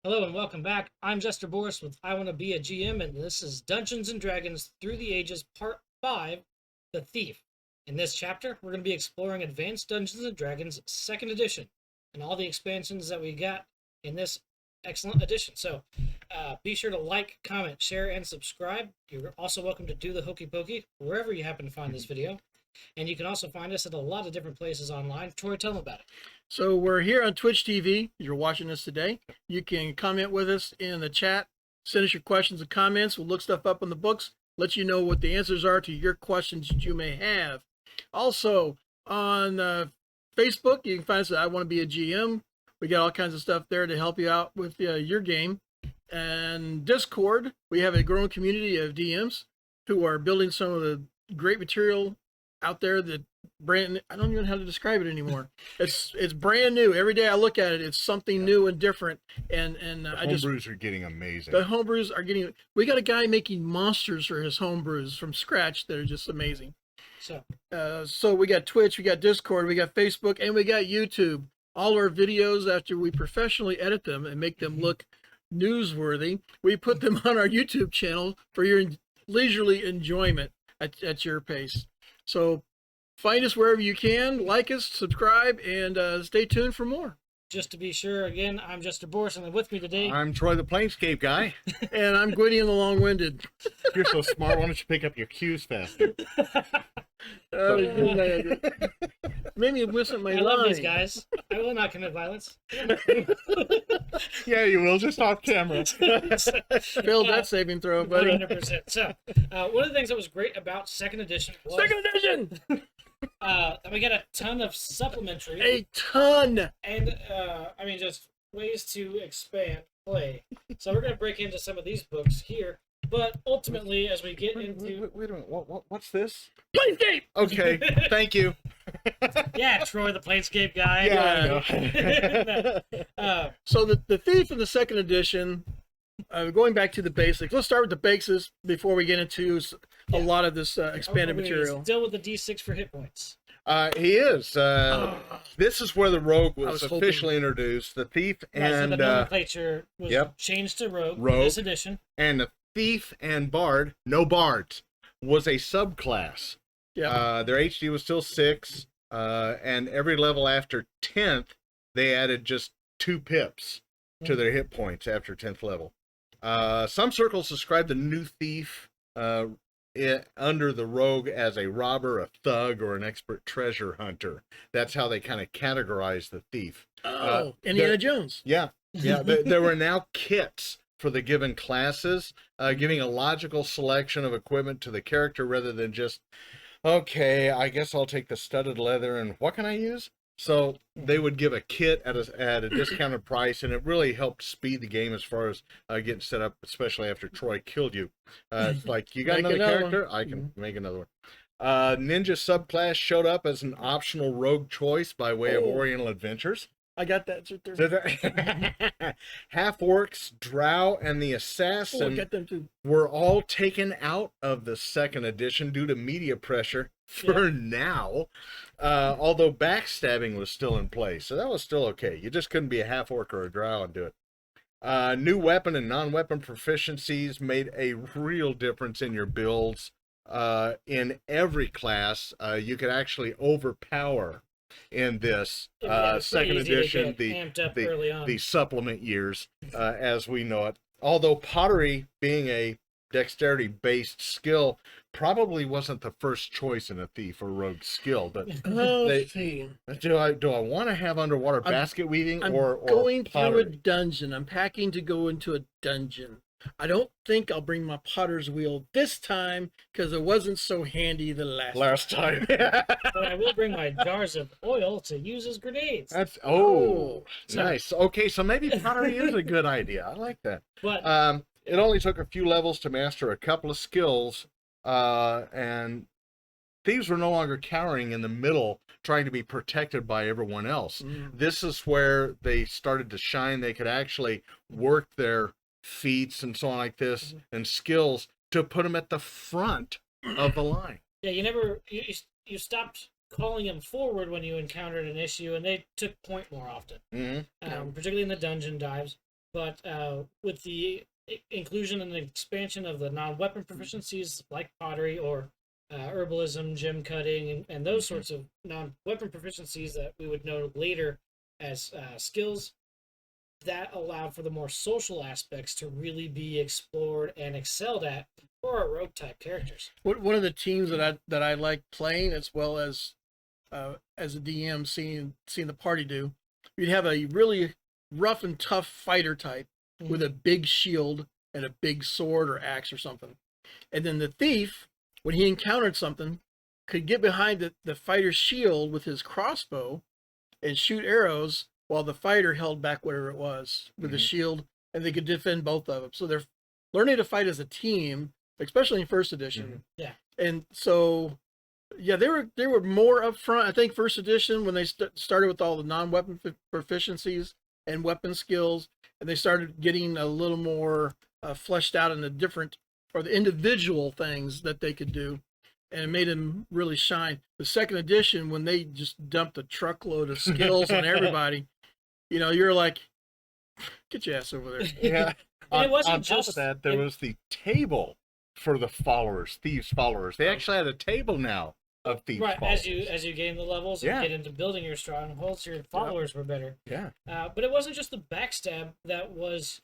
Hello and welcome back. I'm Jester Borris with I Want to Be a GM, and this is Dungeons and Dragons Through the Ages Part 5, The Thief. In this chapter, we're going to be exploring Advanced Dungeons and Dragons 2nd Edition and all the expansions that we got in this excellent edition. So be sure to like, comment, share, and subscribe. You're also welcome to do the hokey pokey wherever you happen to find this video. And you can also find us at a lot of different places online. Troy, tell them about it. So we're here on Twitch TV. You're watching us today. You can comment with us in the chat. Send us your questions and comments. We'll look stuff up in the books, let you know what the answers are to your questions that you may have. Also on Facebook, you can find us at I Want to Be a GM. We got all kinds of stuff there to help you out with your game. And Discord, we have a growing community of DMs who are building some of the great material out there that I don't even know how to describe it anymore. It's brand new. Every day I look at it, it's something new and different. And the homebrews are getting amazing. The homebrews are getting. We got a guy making monsters for his homebrews from scratch that are just amazing. So we got Twitch, we got Discord, we got Facebook, and we got YouTube. All our videos, after we professionally edit them and make them look newsworthy, we put them on our YouTube channel for your leisurely enjoyment at your pace. So find us wherever you can, like us, subscribe, and stay tuned for more. Just to be sure, again, I'm Jester Borris, and with me today... I'm Troy the Planescape guy. And I'm Gwydion the Long-Winded. You're so smart, why don't you pick up your cues faster? Maybe listen my I line. love these guys. I will not commit violence. Yeah, you will, just off camera. Failed that saving throw, buddy. 100%. So, one of the things that was great about 2nd Edition was... 2nd Edition! We got a ton of supplementary... A ton! And, just ways to expand play. So we're going to break into some of these books here. But ultimately, as we get into... Wait a minute, what's this? Planescape! Okay, thank you. Yeah, Troy the Planescape guy. Yeah, I know. So the Thief in the 2nd Edition, going back to the basics. Let's start with the basics before we get into a lot of this expanded material. Deal with the D6 for hit points. He is. This is where the rogue was hoping. officially introduced. The thief and so the nomenclature was changed to rogue in this edition. And the thief and bard, no bards, was a subclass. Yeah. Their HD was still 6, and every level after 10th, they added just 2 pips to their hit points after 10th level. Some circles describe the new thief under the rogue as a robber, a thug, or an expert treasure hunter. That's how they kind of categorize the thief. Indiana Jones. Yeah. There were now kits for the given classes, giving a logical selection of equipment to the character rather than just, okay, I guess I'll take the studded leather and what can I use? So they would give a kit at a discounted price, and it really helped speed the game as far as getting set up, especially after Troy killed you. It's like, you got another character? I can make another one. Ninja subclass showed up as an optional rogue choice by way of Oriental Adventures. I got that. Half-orcs, drow, and the assassin were all taken out of the 2nd edition due to media pressure for now, although backstabbing was still in place, so that was still okay. You just couldn't be a half-orc or a drow and do it. New weapon and non-weapon proficiencies made a real difference in your builds. In every class, you could actually overpower in this 2nd edition the supplement years as we know it. Although pottery, being a dexterity based skill, probably wasn't the first choice in a thief or rogue skill, but do I want to have underwater basket weaving or going pottery? through a dungeon? I'm packing to go into a dungeon. I don't think I'll bring my potter's wheel this time because it wasn't so handy the last time. But I will bring my jars of oil to use as grenades. That's nice. Okay, so maybe pottery is a good idea. I like that. But it only took a few levels to master a couple of skills, and thieves were no longer cowering in the middle, trying to be protected by everyone else. This is where they started to shine. They could actually work their feats and so on like this and skills to put them at the front of the line. Yeah, you stopped calling them forward when you encountered an issue, and they took point more often, particularly in the dungeon dives. But with the inclusion and expansion of the non-weapon proficiencies like pottery or herbalism, gem cutting, and those sorts of non-weapon proficiencies that we would know later as skills, that allowed for the more social aspects to really be explored and excelled at for our rogue type characters. One of the teams that I like playing, as well as a DM seeing the party do, you'd have a really rough and tough fighter type with a big shield and a big sword or axe or something, and then the thief, when he encountered something, could get behind the fighter's shield with his crossbow and shoot arrows while the fighter held back whatever it was with the shield, and they could defend both of them. So they're learning to fight as a team, especially in first edition. Yeah. And so, yeah, they were more upfront. I think first edition, when they started with all the non-weapon proficiencies and weapon skills, and they started getting a little more fleshed out in the different or the individual things that they could do, and it made them really shine. The second edition, when they just dumped a truckload of skills on everybody, you're like, get your ass over there. Yeah. And it wasn't on top of that, there was the table for the thieves followers. They actually had a table now of thieves followers. As you gain the levels and get into building your strongholds, your followers were better. Yeah. But it wasn't just the backstab that was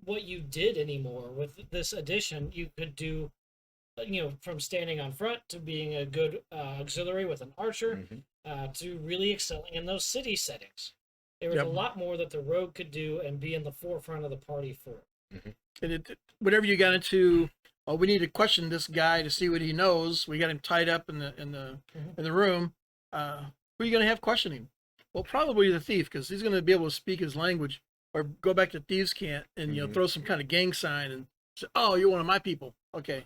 what you did anymore. With this edition, you could do, from standing on front to being a good auxiliary with an archer, to really excelling in those city settings. There was a lot more that the rogue could do and be in the forefront of the party for. And whenever you got into, we need to question this guy to see what he knows. We got him tied up in the room. Who are you going to have questioning? Well, probably the thief, because he's going to be able to speak his language, or go back to thieves' camp and throw some kind of gang sign and say, "Oh, you're one of my people." Okay,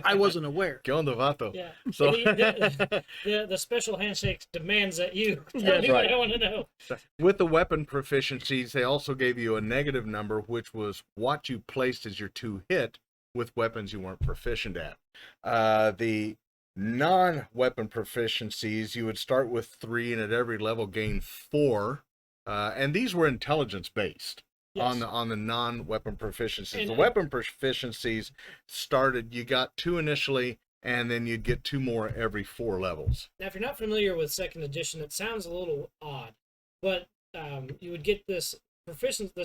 I wasn't aware. ¿Qué onda, vato? Yeah. So the special handshake demands that you tell me what I want to know. With the weapon proficiencies, they also gave you a negative number, which was what you placed as your 2 hit with weapons you weren't proficient at. The non-weapon proficiencies, you would start with 3 and at every level gain 4. And these were intelligence based. Yes. On the non-weapon proficiencies. And the weapon proficiencies started, you got 2 initially, and then you'd get 2 more every 4 levels. Now, if you're not familiar with second edition, it sounds a little odd, but you would get this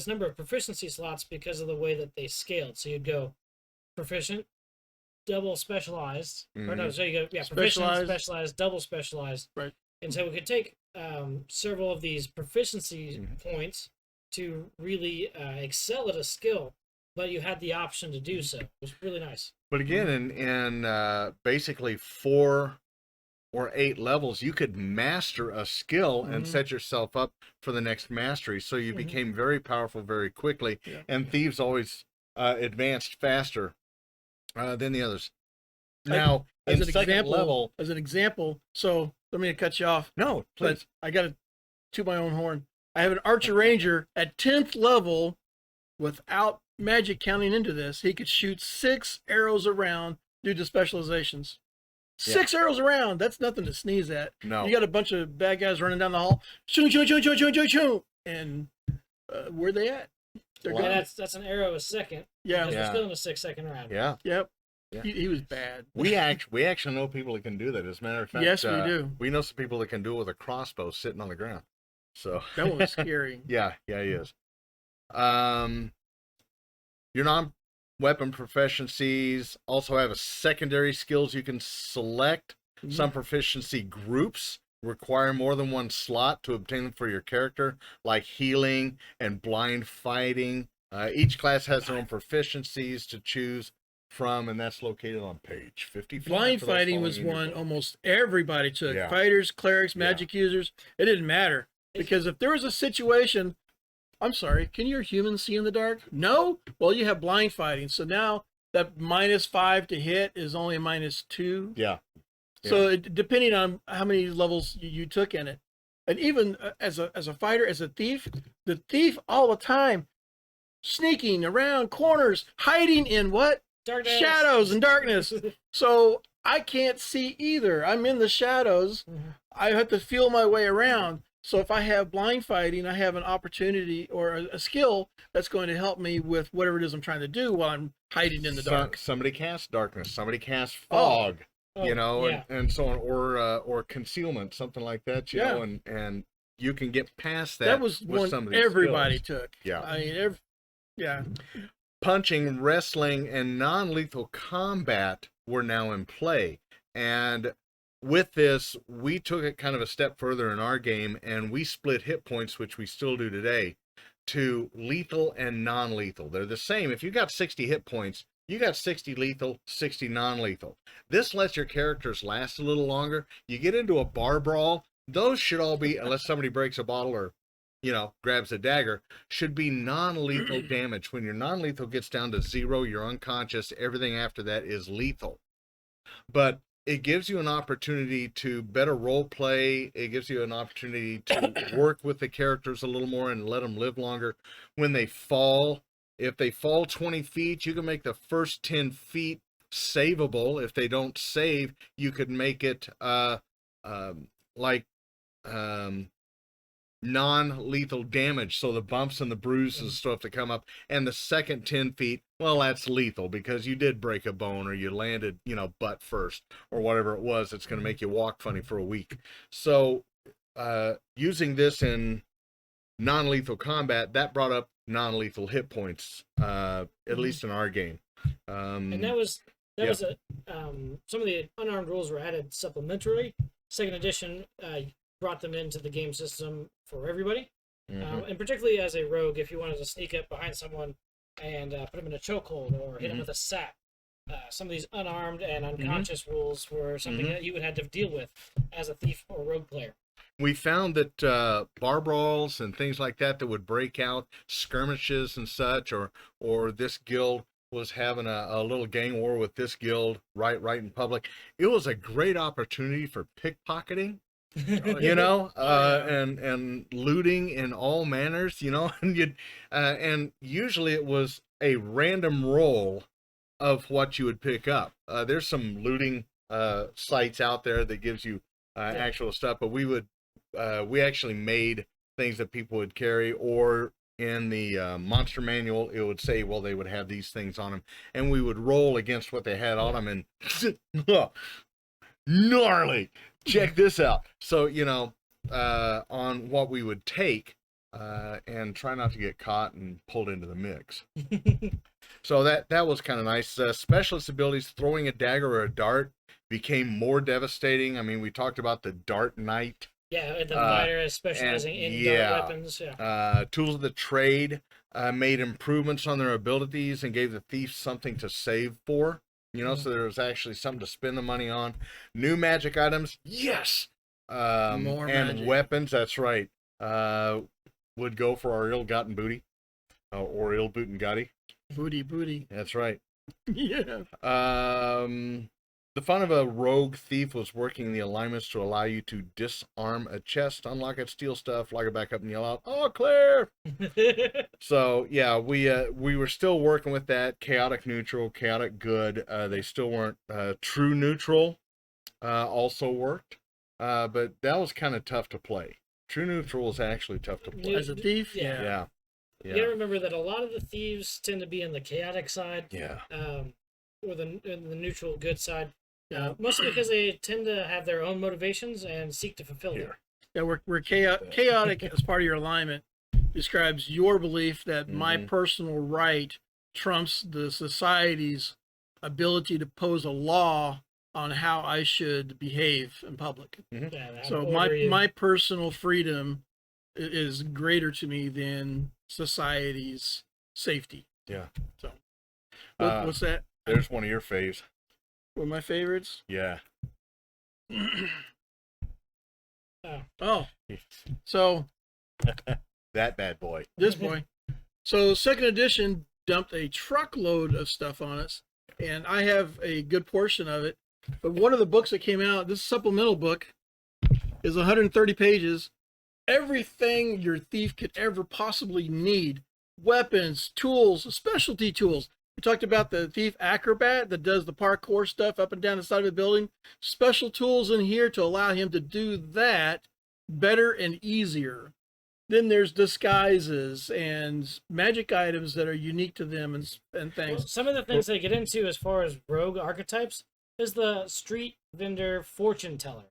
number of proficiency slots because of the way that they scaled. So you'd go proficient, double specialized, or no, so you go proficient, specialized, double specialized. Right. And so we could take several of these proficiency points to really excel at a skill, but you had the option to do so. It was really nice. But again, in basically 4 or 8 levels, you could master a skill and set yourself up for the next mastery. So you became very powerful very quickly, and thieves always advanced faster than the others. Now, as an example, so let me cut you off. No, please. But I got to toot my own horn. I have an Archer Ranger at 10th level, without magic counting into this. He could shoot 6 arrows around due to specializations. 6 arrows around. That's nothing to sneeze at. No. You got a bunch of bad guys running down the hall. Shoot, shoot, shoot, shoot, shoot, shoot, shoot. And where they at? They're gone. That's an arrow a second. Yeah. Because we're still in the 6-second round. Yeah. Yep. Yeah. He was bad. We actually know people that can do that. As a matter of fact, yes, we do. We know some people that can do it with a crossbow sitting on the ground. So that one was scary. Yeah, he is. Your non-weapon proficiencies also have a secondary skills you can select. Some proficiency groups require more than 1 slot to obtain them for your character, like healing and blind fighting. Each class has their own proficiencies to choose from, and that's located on page 55. Blind fighting was one almost everybody took. Yeah. Fighters, clerics, magic users. It didn't matter. Because if there was a situation, I'm sorry, can your humans see in the dark? No? Well, you have blind fighting. So now that -5 to hit is only a -2. Yeah. So depending on how many levels you took in it. And even as a fighter, as a thief, the thief all the time, sneaking around corners, hiding in what? Darkness. Shadows and darkness. So I can't see either. I'm in the shadows. I have to feel my way around. So if I have blind fighting, I have an opportunity or a skill that's going to help me with whatever it is I'm trying to do while I'm hiding in the dark. Somebody casts darkness, somebody casts fog, you know, yeah. and so on, or concealment, something like that, you know, and you can get past that. That was with one some of these everybody skills. took. Yeah. I mean, yeah. Punching, wrestling, and non-lethal combat were now in play. And with this, we took it kind of a step further in our game, and we split hit points, which we still do today, to lethal and non-lethal. They're the same. If you got 60 hit points, you got 60 lethal, 60 non-lethal. This lets your characters last a little longer. You get into a bar brawl, those should all be, unless somebody breaks a bottle or, you know, grabs a dagger, should be non-lethal damage. When your non-lethal gets down to 0, you're unconscious. Everything after that is lethal. But it gives you an opportunity to better role play. It gives you an opportunity to work with the characters a little more and let them live longer. When they fall, if they fall 20 feet, you can make the first 10 feet savable. If they don't save, you could make it non-lethal damage, so the bumps and the bruises stuff that come up, and the second 10 feet, well, that's lethal because you did break a bone or you landed, you know, butt first or whatever it was. It's going to make you walk funny for a week. So using this in non-lethal combat, that brought up non-lethal hit points, at least in our game. And that was some of the unarmed rules were added supplementary. Second edition brought them into the game system for everybody, and particularly as a rogue, if you wanted to sneak up behind someone and put them in a chokehold or hit them with a sap. Some of these unarmed and unconscious rules were something that you would have to deal with as a thief or rogue player. We found that bar brawls and things like that would break out, skirmishes and such, or this guild was having a little gang war with this guild right in public. It was a great opportunity for pickpocketing. You know, and looting in all manners, you know, and usually it was a random roll of what you would pick up. There's some looting sites out there that gives you actual stuff, but we actually made things that people would carry, or in the monster manual it would say, well, they would have these things on them, and we would roll against what they had on them, and gnarly. Check this out. So, you know, on what we would take and try not to get caught and pulled into the mix. So that was kind of nice. Specialist abilities, throwing a dagger or a dart became more devastating. I mean, we talked about the Dart Knight. Yeah, the fighter specializing in dart weapons. Yeah. Tools of the Trade made improvements on their abilities and gave the thief something to save for. You know, so there was actually something to spend the money on. New magic items, yes. More and magic. Weapons, that's right. Would go for our ill-gotten booty, or ill-booten gotti. Booty. That's right. Yeah. The fun of a rogue thief was working the alignments to allow you to disarm a chest, unlock it, steal stuff, lock it back up, and yell out, "Oh, clear!" So yeah, we were still working with that chaotic neutral, chaotic good. They still weren't true neutral. Also worked, but that was kind of tough to play. True neutral was actually tough to play. As a thief, Yeah. You gotta remember that a lot of the thieves tend to be on the chaotic side, Yeah. Or the neutral good side. Mostly because they tend to have their own motivations and seek to fulfill them. Yeah, we're chaotic as part of your alignment describes your belief that my personal right trumps the society's ability to pose a law on how I should behave in public. Yeah, So my personal freedom is greater to me than society's safety. Yeah. So what's that? There's one of your faves. One of my favorites. Yeah. Oh. So that bad boy. this boy. So second edition dumped a truckload of stuff on us, and I have a good portion of it. But one of the books that came out, this supplemental book, is 130 pages. Everything your thief could ever possibly need. Weapons, tools, specialty tools. We talked about the thief acrobat that does the parkour stuff up and down the side of a building. Special tools in here to allow him to do that better and easier. Then there's disguises and magic items that are unique to them and things. Well, some of the things they get into as far as rogue archetypes is the street vendor fortune teller.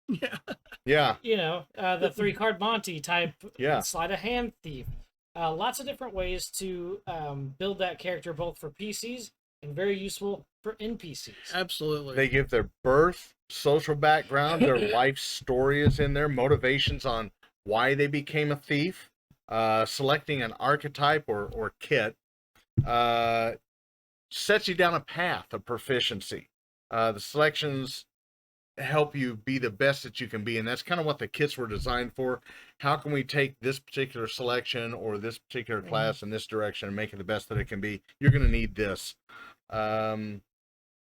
Yeah. Yeah. You know, the 3-card Monty type sleight of hand thief. Lots of different ways to build that character, both for PCs and very useful for NPCs. Absolutely. They give their birth, social background, their life story is in there, motivations on why they became a thief, selecting an archetype or kit, sets you down a path of proficiency. The selections help you be the best that you can be, and that's kind of what the kits were designed for. How can we take this particular selection or this particular class in this direction and make it the best that it can be? You're going to need this.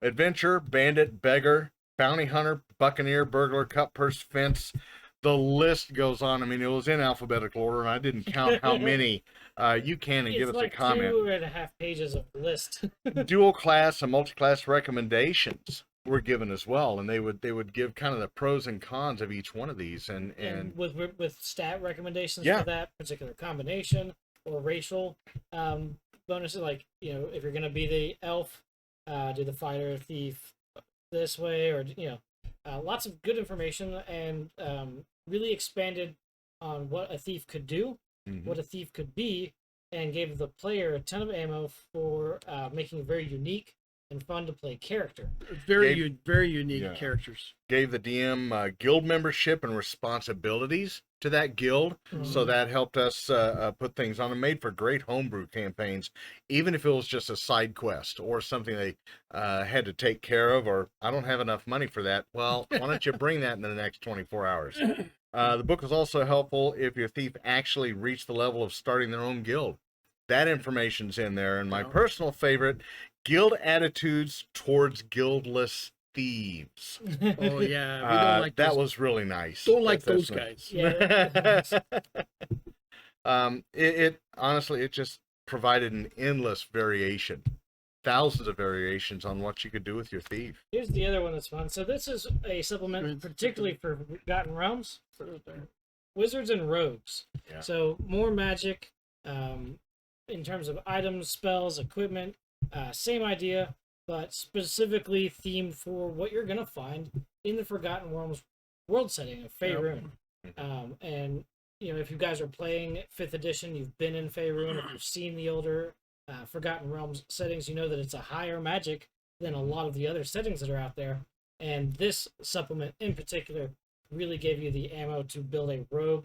Adventure, bandit, beggar, bounty hunter, buccaneer, burglar, cut purse, fence. The list goes on. I mean, it was in alphabetical order, and I didn't count how many. You can and give us like a comment. 2.5 pages of list. Dual class and multi-class recommendations were given as well, and they would give kind of the pros and cons of each one of these, and with stat recommendations Yeah. for that particular combination or racial bonuses, like, you know, if you're going to be the elf, do the fighter thief this way, or, you know, lots of good information, and really expanded on what a thief could do, what a thief could be, and gave the player a ton of ammo for making a very unique and fun to play character. Very unique characters. Gave the DM guild membership and responsibilities to that guild, so that helped us put things on, and made for great homebrew campaigns, even if it was just a side quest or something they had to take care of, or I don't have enough money for that. Well, why don't you bring that in the next 24 hours? The book is also helpful if your thief actually reached the level of starting their own guild. That information's in there, and my personal favorite, guild attitudes towards guildless thieves. Oh yeah, we don't like that those. Was really nice. Don't like those guys. Yeah. It honestly, it just provided an endless variation, thousands of variations on what you could do with your thief. Here's the other one that's fun. So this is a supplement particularly for Forgotten Realms, wizards and rogues. Yeah. So more magic in terms of items, spells, equipment. Same idea, but specifically themed for what you're going to find in the Forgotten Realms world setting of Faerun. And, you know, if you guys are playing 5th edition, you've been in Faerun, if you've seen the older Forgotten Realms settings, you know that it's a higher magic than a lot of the other settings that are out there. And this supplement in particular really gave you the ammo to build a rogue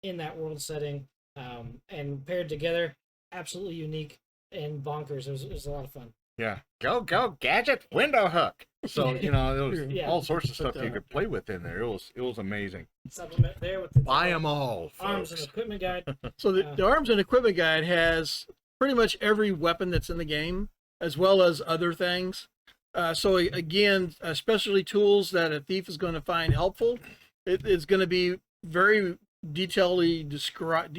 in that world setting, and paired together, absolutely unique and bonkers. It was a lot of fun. Yeah, go gadget window hook. So you know, there was all sorts of stuff you could play with in there. It was amazing. Supplement there with the buy them all, folks. arms and equipment guide. So the arms and equipment guide has pretty much every weapon that's in the game, as well as other things. So again, specialty tools that a thief is going to find helpful. It's going to be very detailedly described.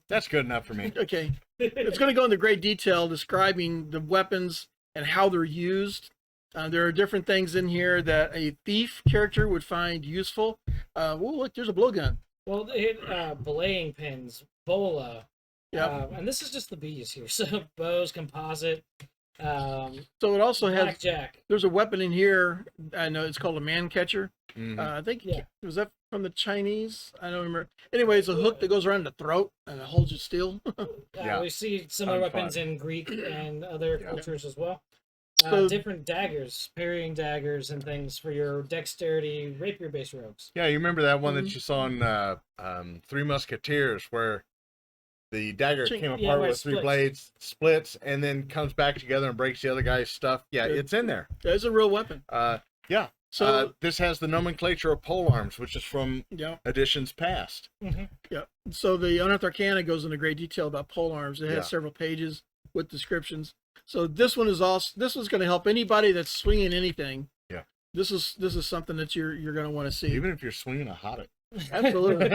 That's good enough for me. Okay. It's going to go into great detail describing the weapons and how they're used. There are different things in here that a thief character would find useful. Oh, look, there's a blowgun. Well, belaying pins, bola. Yeah. And this is just the B's here. So bows, composite. So it also has blackjack. There's a weapon in here. I know it's called a man catcher. I think was that from the Chinese? I don't remember. Anyway, it's a hook that goes around the throat and it holds it still. We see similar weapons in Greek and other cultures as well. So, different daggers, parrying daggers and things for your dexterity, rapier-based rogues. Yeah, you remember that one that you saw in Three Musketeers, where the dagger came apart with 3 blades, splits, and then comes back together and breaks the other guy's stuff. Yeah, it's in there. It's a real weapon. Yeah. So this has the nomenclature of polearms, which is from editions past. Yeah. So the Unearthed Arcana goes into great detail about polearms. It has several pages with descriptions. So this one is also going to help anybody that's swinging anything. Yeah. This is something that you're going to want to see. Even if you're swinging a hottie. Absolutely.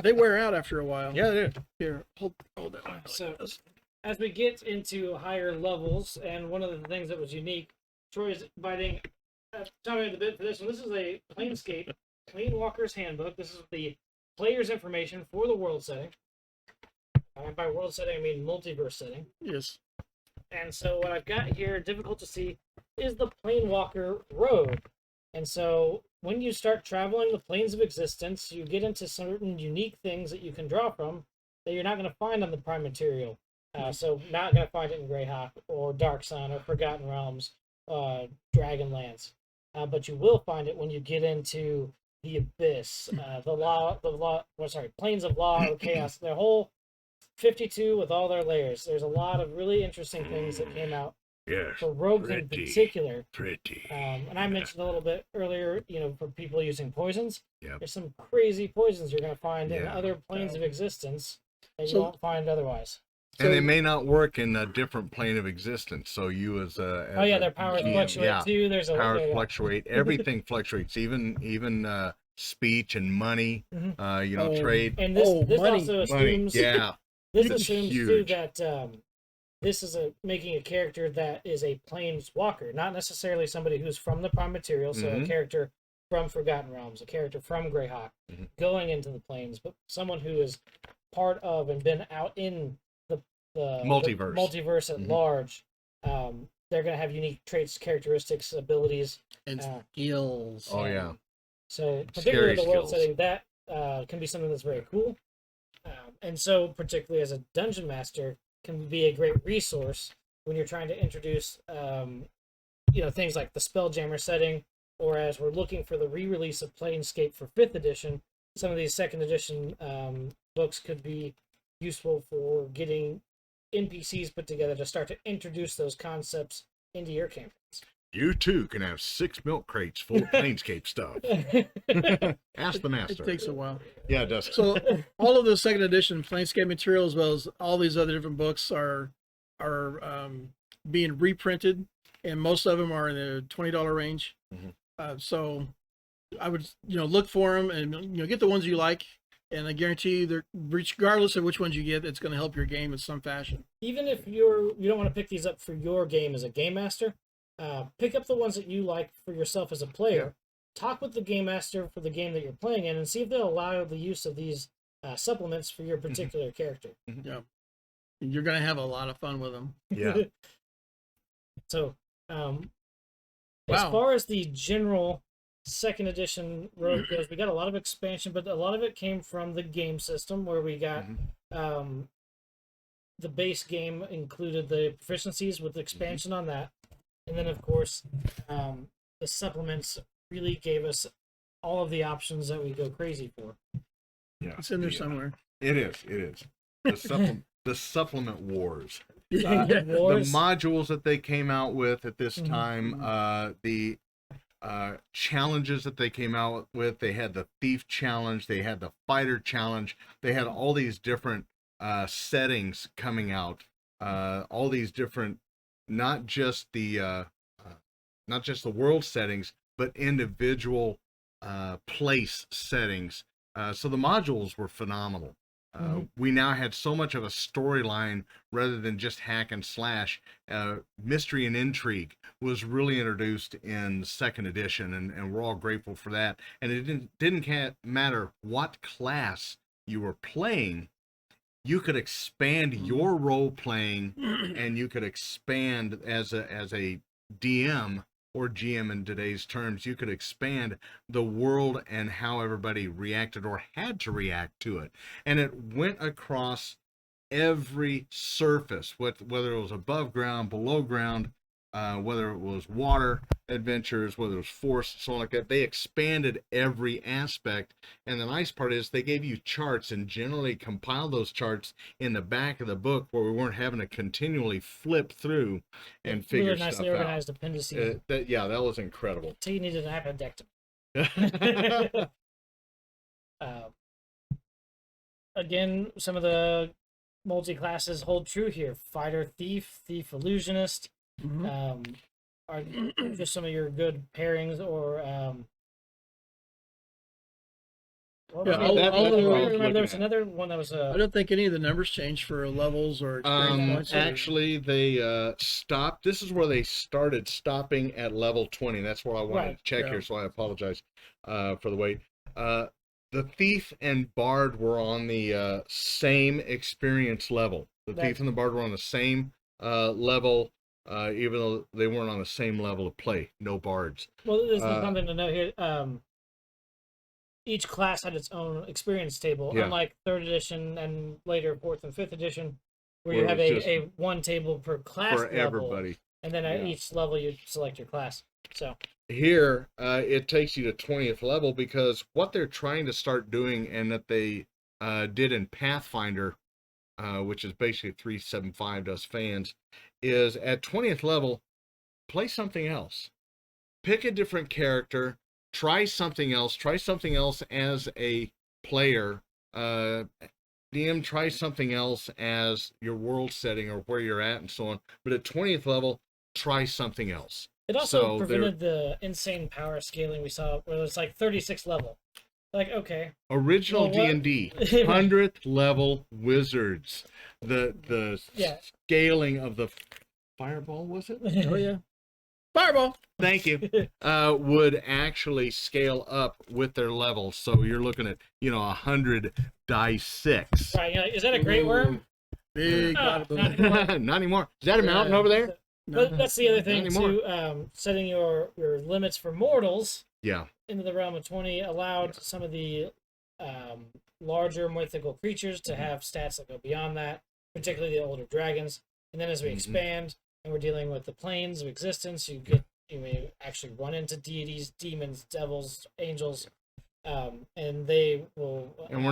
They wear out after a while. Yeah, they do. Here, hold that one. So as we get into higher levels, and one of the things that was unique, Troy is biting. Tell me a bit for this one. This is a planescape Planewalker's Handbook. This is the player's information for the world setting. By world setting, I mean multiverse setting. Yes. And so what I've got here, difficult to see, is the Planewalker Road. And so when you start traveling the planes of existence, you get into certain unique things that you can draw from that you're not going to find on the Prime Material. So not going to find it in Greyhawk or Dark Sun or Forgotten Realms, Dragonlance. But you will find it when you get into the Abyss, Planes of Law or Chaos. The whole 52 with all their layers. There's a lot of really interesting things that came out for rogues in particular. And I mentioned a little bit earlier, for people using poisons. Yep. There's some crazy poisons you're going to find in other planes of existence that you won't find otherwise. And they may not work in a different plane of existence. So you as a their powers fluctuate too. There's powers fluctuate. Everything fluctuates, even speech and money. Trade. And this money. also assumes this assumes huge. too that this is making a character that is a planeswalker, not necessarily somebody who's from the Prime Material. So a character from Forgotten Realms, a character from Greyhawk, going into the planes, but someone who is part of and been out in the multiverse at large. They're going to have unique traits, characteristics, abilities, and skills. Oh yeah. So particularly in the world skills. setting, that can be something that's very cool. And so particularly as a dungeon master, can be a great resource when you're trying to introduce, things like the Spelljammer setting, or as we're looking for the re-release of Planescape for 5th edition, some of these 2nd edition books could be useful for getting NPCs put together to start to introduce those concepts into your campaigns. You too can have 6 milk crates full of Planescape stuff. Ask the master. It takes a while. Yeah, it does. So all of the 2nd edition Planescape material, as well as all these other different books, are being reprinted, and most of them are in the $20 range. So I would look for them and get the ones you like. And I guarantee you, regardless of which ones you get, it's going to help your game in some fashion. Even if you don't want to pick these up for your game as a game master, pick up the ones that you like for yourself as a player. Talk with the game master for the game that you're playing in, and see if they'll allow the use of these supplements for your particular character. Yeah, you're going to have a lot of fun with them. Yeah. So, as far as the general 2nd edition road goes, we got a lot of expansion, but a lot of it came from the game system, where we got the base game included the proficiencies with expansion on that, and then of course the supplements really gave us all of the options that we go crazy for. Yeah, it's in there somewhere. It is. The supplement wars. Wars. The modules that they came out with at this time, the challenges that they came out with. They had the thief challenge, they had the fighter challenge, they had all these different settings coming out, all these different, not just the world settings, but individual place settings. So the modules were phenomenal. We now had so much of a storyline rather than just hack and slash. Mystery and intrigue was really introduced in 2nd edition, and we're all grateful for that. And it didn't matter what class you were playing, you could expand your role playing, and you could expand as a DM or GM in today's terms. You could expand the world and how everybody reacted or had to react to it. And it went across every surface, whether it was above ground, below ground, whether it was water adventures, whether it was force, so on like that. They expanded every aspect. And the nice part is they gave you charts, and generally compiled those charts in the back of the book, where we weren't having to continually flip through and figure really nicely stuff organized out. appendices. That was incredible. So you needed an appendectomy. Again, some of the multi-classes hold true here. Fighter, thief, illusionist, are just some of your good pairings, or there was another one that was I don't think any of the numbers changed for levels or experience points. Actually, they stopped. This is where they started stopping at level 20. That's what I wanted to check here, so I apologize for the wait. The thief and bard were on the same experience level. The thief and the bard were on the same level, even though they weren't on the same level of play. No bards. Well, this is something to note here. Each class had its own experience table, unlike 3rd edition and later 4th and 5th edition, where you have a one table per class for level, everybody. And then at each level you select your class. So here, it takes you to 20th level, because what they're trying to start doing, and that they did in Pathfinder, which is basically 375 to us fans, is at 20th level, play something else. Pick a different character. Try something else as a player. DM, try something else as your world setting or where you're at and so on. But at 20th level, try something else. It also prevented the insane power scaling we saw, where it's like 36 level. Like, okay. Original D&D, 100th level wizards. The scaling of the fireball, was it? Oh, yeah. Fireball. Thank you. Would actually scale up with their level, so you're looking at 100 die 6. Right, is that a great worm? Big. Not Not anymore. Is that a mountain over there? But that's the other thing too. Setting your limits for mortals. Into the realm of 20 allowed some of the larger mythical creatures to have stats that go beyond that, particularly the older dragons. And then as we expand, and we're dealing with the planes of existence, you may actually run into deities, demons, devils, angels, and they will. And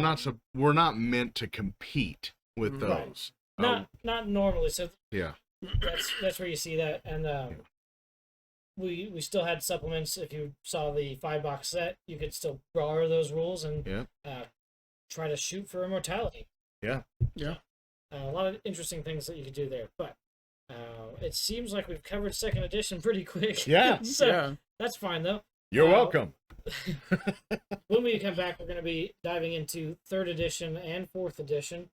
we're not meant to compete with those. Not normally. So yeah, that's where you see that, and we still had supplements. If you saw the 5-box set, you could still borrow those rules and try to shoot for immortality. Yeah. A lot of interesting things that you could do there, but. It seems like we've covered 2nd edition pretty quick. Yeah. So that's fine, though. You're welcome. When we come back, we're going to be diving into 3rd edition and 4th edition.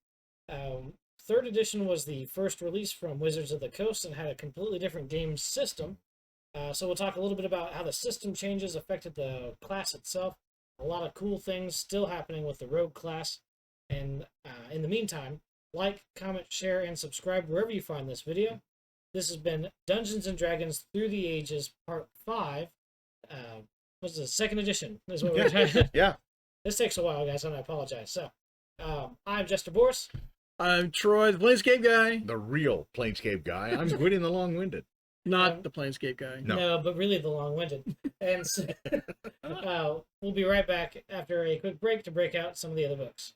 3rd edition was the first release from Wizards of the Coast and had a completely different game system. So we'll talk a little bit about how the system changes affected the class itself. A lot of cool things still happening with the Rogue class. And in the meantime, like, comment, share, and subscribe wherever you find this video. This has been Dungeons & Dragons Through the Ages, Part 5. What's the 2nd edition? Is what we're trying. Yeah. This takes a while, guys, and I apologize. So, I'm Jester Borris. I'm Troy, the Planescape guy. The real Planescape guy. I'm Gwydion the Long-Winded. Not the Planescape guy. No, but really the Long-Winded. And so, we'll be right back after a quick break to break out some of the other books.